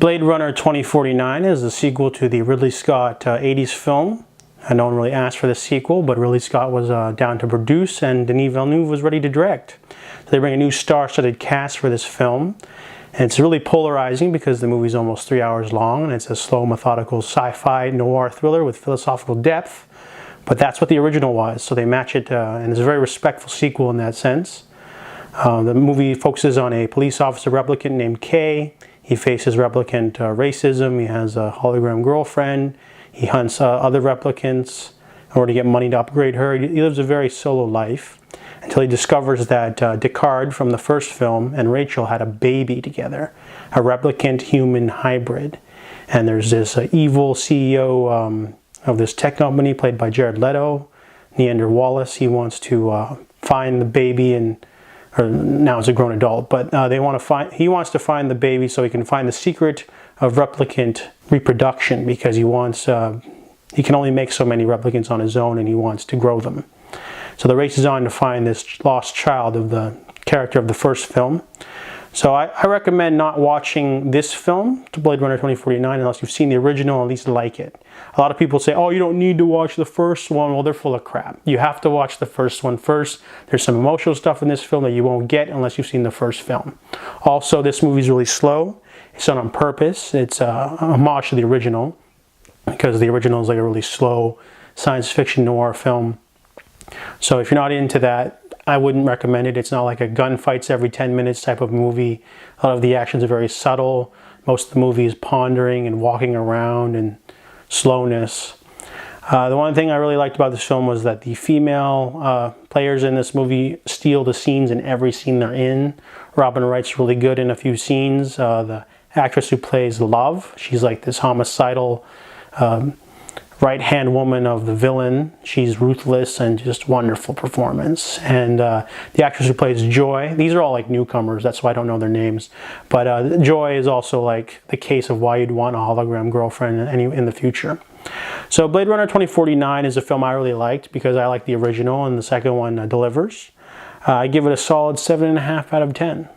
Blade Runner 2049 is a sequel to the Ridley Scott 80s film. No one really asked for the sequel, but Ridley Scott was down to produce and Denis Villeneuve was ready to direct. So they bring a new star-studded cast for this film. And it's really polarizing because the movie's almost 3 hours long and it's a slow, methodical sci-fi noir thriller with philosophical depth. But that's what the original was, so they match it, and it's a very respectful sequel in that sense. The movie focuses on a police officer replicant named Kay. He faces replicant racism, he has a hologram girlfriend, he hunts other replicants in order to get money to upgrade her. He lives a very solo life until he discovers that Deckard from the first film and Rachel had a baby together, a replicant-human hybrid. And there's this evil CEO of this tech company played by Jared Leto, Neander Wallace. He wants to find the baby, or now he's a grown adult, but he wants to find the baby so he can find the secret of replicant reproduction, because he can only make so many replicants on his own and he wants to grow them. So the race is on to find this lost child of the character of the first film. So I recommend not watching this film, Blade Runner 2049, unless you've seen the original and at least like it. A lot of people say, oh, you don't need to watch the first one. Well, they're full of crap. You have to watch the first one first. There's some emotional stuff in this film that you won't get unless you've seen the first film. Also, this movie's really slow. It's done on purpose. It's a homage to the original, because the original is like a really slow science fiction noir film. So if you're not into that, I wouldn't recommend it. It's not like a gunfights every 10 minutes type of movie. A lot of the actions are very subtle. Most of the movie is pondering and walking around and slowness. The one thing I really liked about this film was that the female players in this movie steal the scenes in every scene they're in. Robin Wright's really good in a few scenes. The actress who plays Love, she's like this homicidal right-hand woman of the villain. She's ruthless and just wonderful performance. And the actress who plays Joy, these are all like newcomers, that's why I don't know their names. But Joy is also like the case of why you'd want a hologram girlfriend in the future. So Blade Runner 2049 is a film I really liked because I like the original and the second one delivers. I give it a solid 7.5 out of 10.